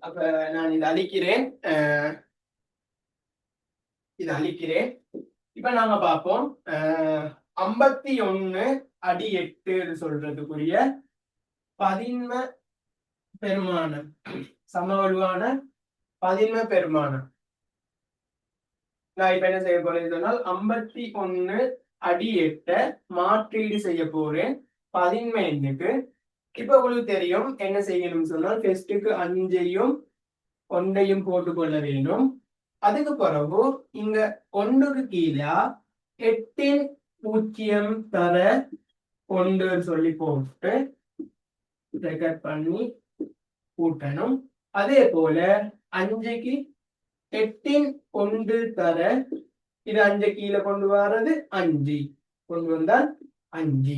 அப்ப நான் இதை அழிக்கிறேன். இதை அழிக்கிறேன். இப்ப நாங்க பார்ப்போம். 51 அடி 8 சொல்றதுக்குரிய பதின்ம பெருமானம், சமவலுவான பதின்ம பெருமானம். நான் இப்ப என்ன செய்ய போறேன்னு சொன்னால் 51 அடி 8 மாற்றீடு செய்ய போறேன் பதின்ம எண்ணுக்கு. இப்ப உங்களுக்கு தெரியும் என்ன செய்யணும்னு சொன்னால் டெஸ்டுக்கு 5ஐயும் 1ஐயும் போட்டுக்கொள்ள வேண்டும். அதுக்கு பிறகு இங்க 1க்கு கீழே 8 0 தர 1 சொல்லி போட்டு ரெக்கார்ட் பண்ணி கூட்டணும். அதே போல 5க்கு 8 1 தர இது 5 கீழே கொண்டு வர்றது 5 கொண்டு வந்தால் 5.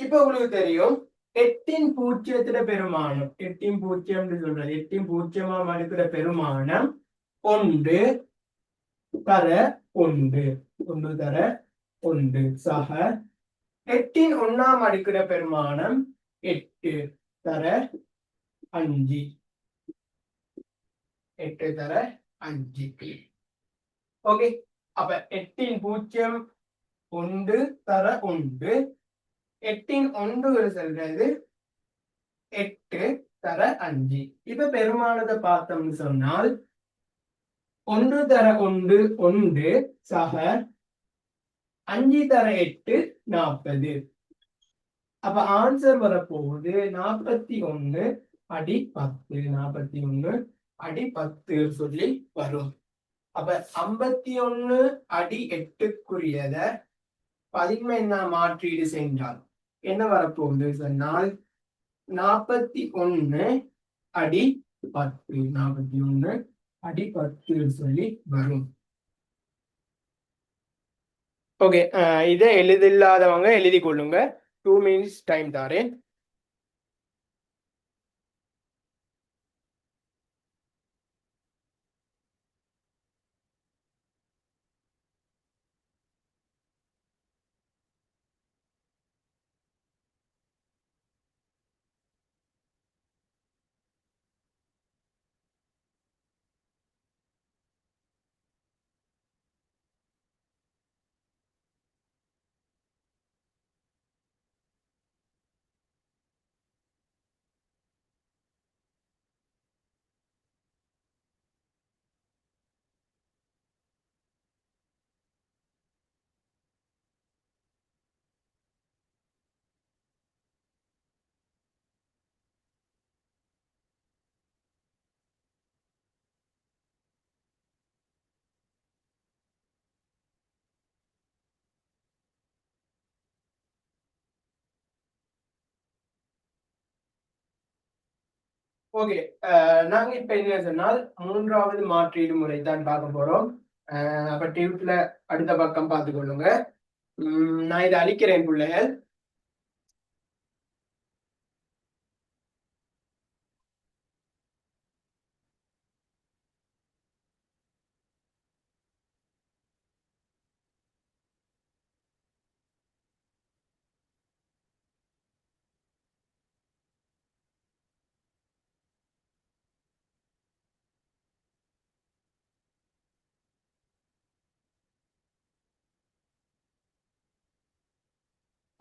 இப்ப உங்களுக்கு தெரியும் 8 0 பெருமானம், 8 0 சொல்றது 8 0 அடுக்கிற பெருமானம் 1 தர 1 1 தர 1 சக 8 1 அடுக்கிற பெருமானம் 8 தர 5 8 தர 5. ஓகே, அப்ப 8 0 1 தர 1 8 1 சொல்றது 8 தர 5. இப்ப பெருமானத்தை பார்த்தோம்னு சொன்னால் 1 தர 1 1 சக 5 தர 8 40. அப்ப ஆன்சர் வரப்போகுது 41 அடி 10. 41 அடி 10 சொல்லி வரும். அப்ப 51 அடி 8க்குரியத பதின்ம எண்ணா மாற்றீடு செஞ்சால் என்ன வரப்போகுது சொன்னால் 41 அடி 10. 41 அடி 10 சொல்லி வரும். ஓகே, இதை எழுதில்லாதவங்க எழுதி கொள்ளுங்க. 2 minutes டைம் தாரேன். ஓகே, நாங்க இப்ப என்ன சொன்னால் 3வது மாற்றீடு முறை தான் பார்க்க போறோம். அப்ப டியூப்ல அடுத்த பக்கம் பார்த்து கொள்ளுங்க. நான் இதை அழிக்கிறேன் பிள்ளைகள்.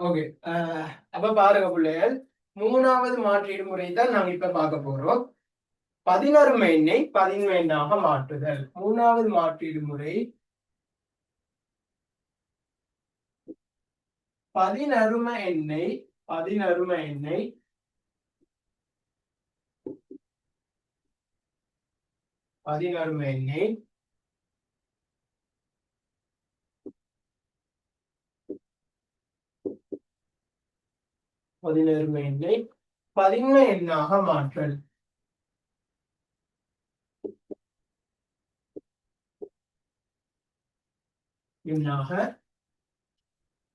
ஓகே, அப்ப பாருங்க பிள்ளைகள், 3வது மாற்றீடு முறை தான் நாங்க இப்ப பார்க்க போறோம். 11 எண்ணை பதின்ம எண்ணாக மாற்றுதல். 3வது மாற்றீடு முறை 11 எண்ணை 11 எண்ணை 11 எண்ணை பதின்ம எண்ணாக மாற்றல். எண்ணாக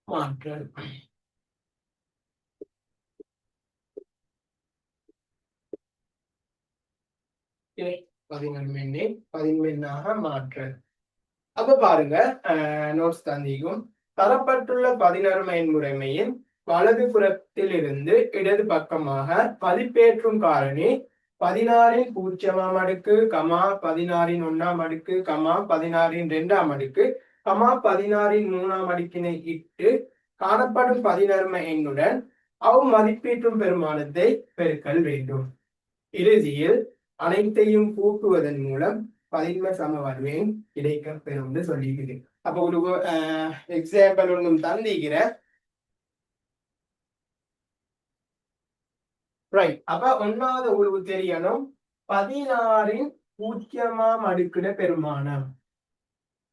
மாற்றல். பதின்ம எண்ணை பதின்ம எண்ணாக மாற்றல். அப்ப பாருங்க, நோட்ஸ் தந்திக்கும் தரப்பட்டுள்ள 11 எண் முறைமையின் வலது புறத்தில் இருந்து இடது பக்கமாக மதிப்பேற்றும் காரணி 16ன் 0ஆம் அடுக்கு கமா 16ன் 1ஆம் அடுக்கு கமா 16ன் 2ஆம் அடுக்கு கமா 16ன் 3ஆம் அடுக்கினை இட்டு காணப்படும் 16மை எண்ணுடன் மதிப்பீற்றும் பெருமானத்தை பெருக்கல் வேண்டும். இறுதியில் அனைத்தையும் கூட்டுவதன் மூலம் 11 சமவர்வேன் கிடைக்க பெறும் சொல்லிக்கிறேன். அப்ப ஒரு எக்ஸாம்பிள் ஒன்றும் தந்திக்கிற ரைட். அப்ப ஒன்னாவது உழுவு தெரியணும். 16ன் 0ஆம் அடுக்கிட பெருமானம்.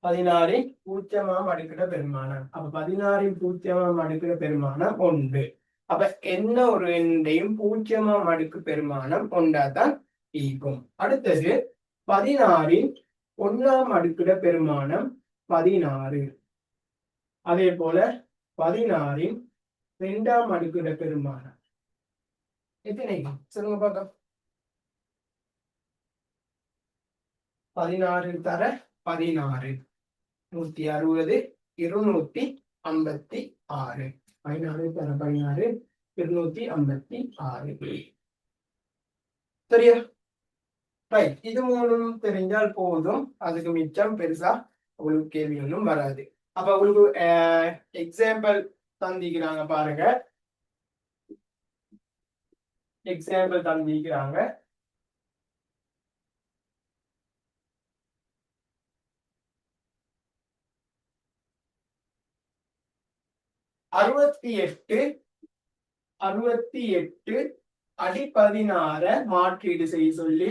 16ன் 0ஆம் அடுக்கிட பெருமானம். அப்ப 16ன் 0ஆம் அடுக்கிட பெருமானம் 1. அப்ப என்ன ஒரு எண்ணையும் 0ஆம் அடுக்கு பெருமானம் 1ஆதான் ஈக்கும். அடுத்தது 16ன் 1ஆம் அடுக்கிட பெருமானம் 16. அதே போல 16ன் 2ஆம் அடுக்கிட பெருமானம் எத்தனை சொல்லுங்க பார்க்க. 16 தர 16 160 256. 16 தர 16 256. சரியா? ரைட். இது மூணும் தெரிஞ்சால் போதும். அதுக்கு மிச்சம் பெருசா உங்களுக்கு கேள்வி ஒன்றும் வராது. அப்ப உங்களுக்கு எக்ஸாம்பிள் தந்திக்கிறாங்க பாருங்க. எக்ஸாம்பிள் தந்திக்கிறாங்க. அறுபத்தி எட்டு அடி 16 மாற்றீடு செய்ய சொல்லி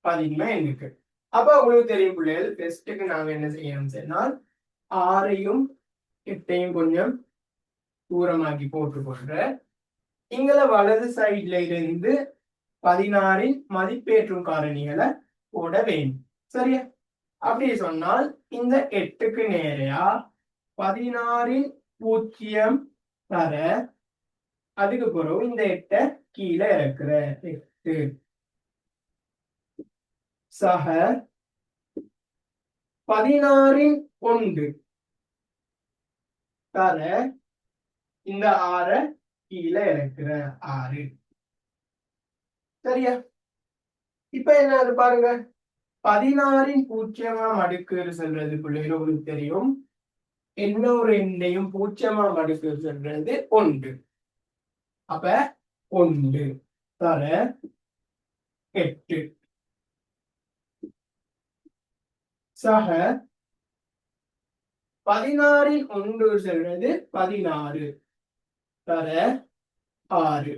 10 எண்ணுக்கு. அப்ப உங்களுக்கு தெரியும் பிள்ளைகள், பெஸ்ட்டுக்கு நாங்க என்ன செய்யணும் சொன்னால் 6ஐயும் 8ஐயும் கொஞ்சம் தூரமாக்கி போட்டுக்கொண்ட இங்கள வலது சைட்ல இருந்து 16ன் மதிப்பேற்றும் காரணிகளை போட வேண்டும். சரியா? அப்படி சொன்னால் இந்த 8க்கு நேரையா 16ன் 0 தர அதுக்கு பிறகு இந்த 8 கீழே இறக்குற 8 சக 16ன் 1 தர இந்த 6 கீழே இறக்குற 6. சரியா? இப்ப என்ன பாருங்க, 16ன் 0ஆம் அடுக்கு சொல்றது பிள்ளைகள் உங்களுக்கு தெரியும். இன்னொரு எண்ணையும் 0ஆம் அடுக்கு சொல்றது 1. அப்ப 1 தர 8 சக 16ன் 1 சொல்றது 16 தர 6.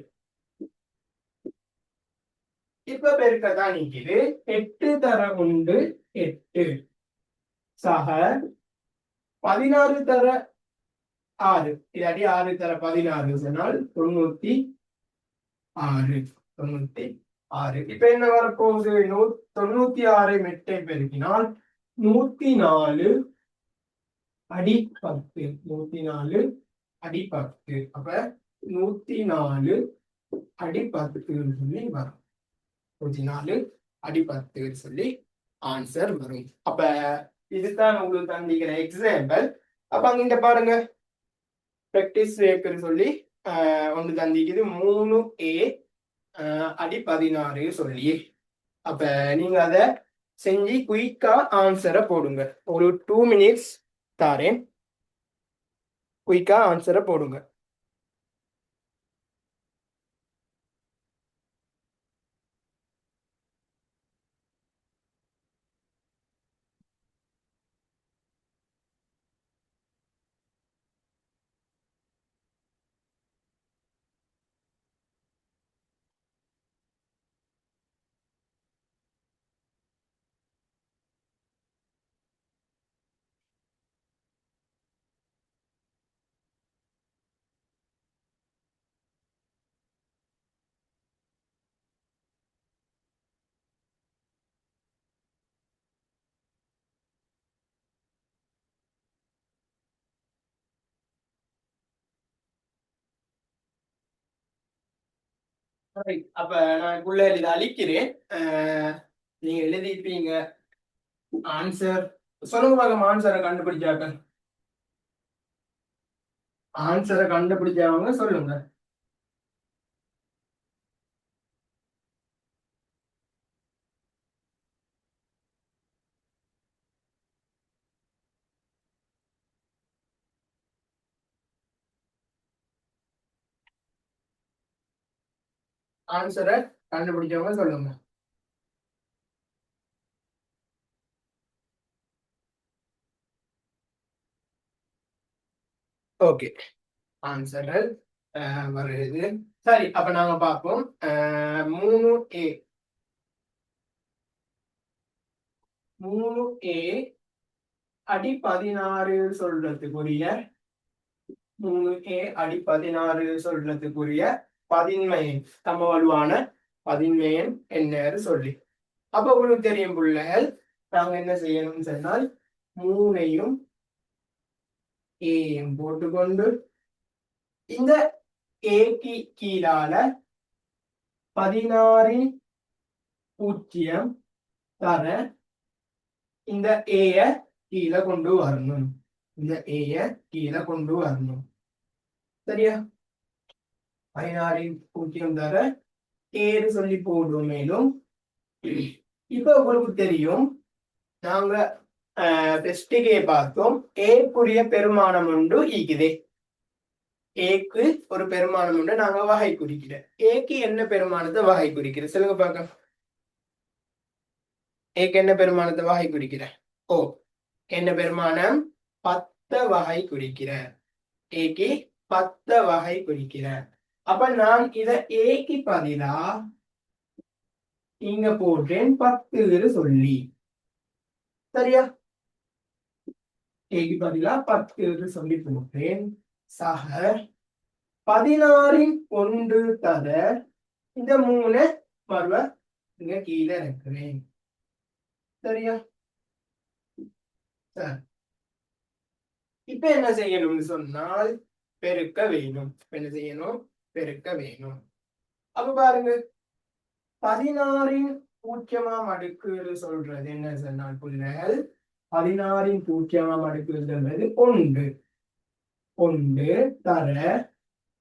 இப்ப பெருக்கத்தான் நிக்குது. 8 தர 1 8 சக 16 தர 6 இல்லாட்டி 6 தர 16 சொன்னால் 96. இப்ப என்ன வரப்போகுது? 96 8 பெருக்கினால் 104 அடி 10. 104 அடி 10. அப்ப 104 அடி 10 சொல்லி வரும். 104 அடி 10 சொல்லி ஆன்சர் வரும். அப்ப இதுதான் உங்களுக்கு தந்திக்கிற எக்ஸாம்பிள். அப்ப அங்க பாருங்க, பிராக்டிஸ் வேக்குன்னு சொல்லி ஒன்று தந்திக்குது 3A அடி 16 சொல்லி. அப்ப நீங்க அத செஞ்சு குயிக்கா ஆன்சரை போடுங்க. ஒரு 2 minutes தாரேன், குயிக்கா ஆன்சரை போடுங்க. அப்ப நான் உள்ள இதை அழிக்கிறேன். நீங்க எழுதிப்பீங்க ஆன்சர். சொல்லுங்க பார்க்கலாம், ஆன்சரை கண்டுபிடிச்சாக்க. ஆன்சரை கண்டுபிடிச்சவங்க சொல்லுங்க. ஆன்சரை கண்டுபிடிச்சவங்க சொல்லுங்க. ஓகே, ஆன்சர்கள் வருது. சரி, அப்ப நாங்க பார்ப்போம். 3A 3A அடி 16 சொல்றதுக்குரிய 3A அடி 16 சொல்றதுக்குரிய பதின்மையன் சமவலுவான பதின்மையன் என்ன சொல்லி. அப்ப உங்களுக்கு தெரியும் பிள்ளைகள், நாங்க என்ன செய்யணும்னு சொன்னால் 3ஐயும் ஏயும் போட்டுக்கொண்டு இந்த ஏக்கு கீழால 16 பூஜ்ஜியம் தர இந்த ஏய கீழே கொண்டு வரணும். இந்த ஏய கீழே கொண்டு வரணும். சரியா? 16 பூஜ்ஜியம் தர ஏன்னு சொல்லி போடுவோம். மேலும் இப்ப உங்களுக்கு தெரியும், நாங்க பெஸ்டிகே பார்த்தோம். ஏக்குரிய பெருமானம் உண்டு ஈக்குதே. ஏக்கு ஒரு பெருமானம் உண்டு, நாங்க வகை குறிக்கிறோம். ஏக்கு என்ன பெருமானத்தை வகை குறிக்கிறோம் சொல்லுங்க பார்க்க. ஏக்கு என்ன பெருமானத்தை வகை குறிக்கிற? ஓ, என்ன பெருமானம்? 10 வகை குறிக்கிற. ஏக்கு 10 வகை குறிக்கிற. அப்ப நான் இத ஏக்கு பதிலா இங்க போட்டேன் 10 சொல்லி. சரியா? ஏக்கு பதிலா 10 சொல்லி போட்டேன். சக 16 ஒன்று தர இந்த 3 மறுவ இங்க கீழே இருக்கிறேன். சரியா? இப்ப என்ன செய்யணும்னு சொன்னால் பெருக்க வேணும். என்ன செய்யணும்? பெருக்க வேணும். அப்ப பாருங்க, 16 பூஜ்ஜியமாம் அடுக்கு சொல்றது என்ன சொன்னால் பிள்ளைகள், 16 பூஜ்ஜியமாம் அடுக்கு சொல்றது 1 1 தர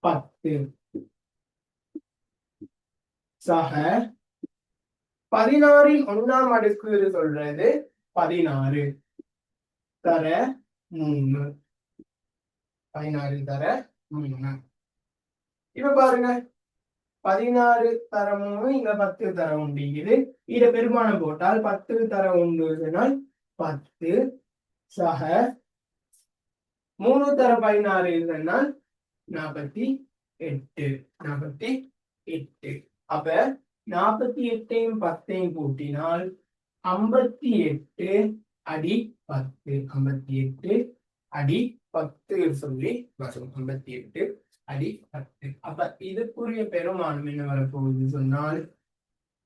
10 சக 16 1ஆம் அடுக்கு சொல்றது 16 தர 3 16 தர 3. இப்ப பாருங்க, 16 தர 3 இங்க 10 தர 1. இத பெருமானம் போட்டால் 10 தர 1 சொன்னால் 10 சக 3 தர 16 சொன்னால் 48 48. அப்ப 48ஐயும் 10ஐயும் கூட்டினால் 58 அடி 10. 58 அடி 10 சொல்லி வரும். 58 அடி 10. அப்ப இதுக்குரிய பெருமானம் என்ன வரப்போகுது சொன்னால்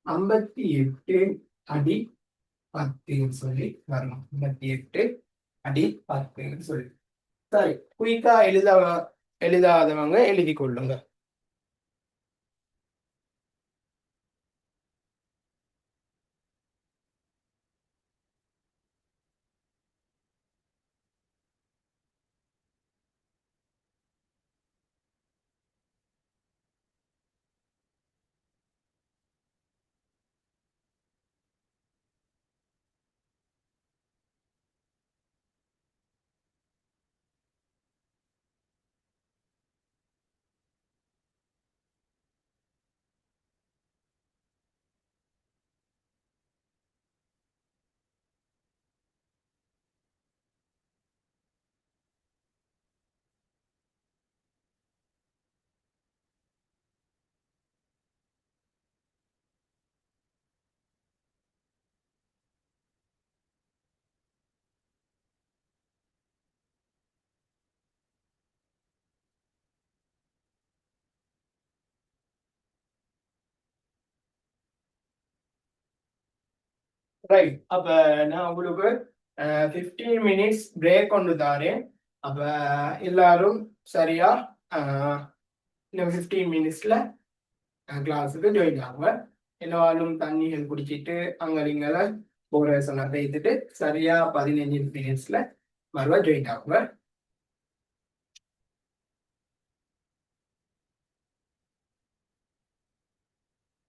58 அடி 10 சொல்லி வரும். 58 அடி 10 சொல்லி. சரி, குயிக்கா எழுதாதவங்க எழுதி கொள்ளுங்க. ரைட், அப்ப நான் உங்களுக்கு 15 மினிட்ஸ் பிரேக் கொண்டு தாரேன். அப்ப எல்லாரும் சரியா இன்னும் 15 மினிட்ஸ்ல கிளாஸுக்கு ஜாயின் ஆகுங்க. எல்லாரும் தண்ணிகள் குடிச்சிட்டு அங்கலிங்களை போகிற சொன்ன பேத்துட்டு சரியா 15 மினிட்ஸ்ல மறுவா ஜாயின் ஆகுங்க.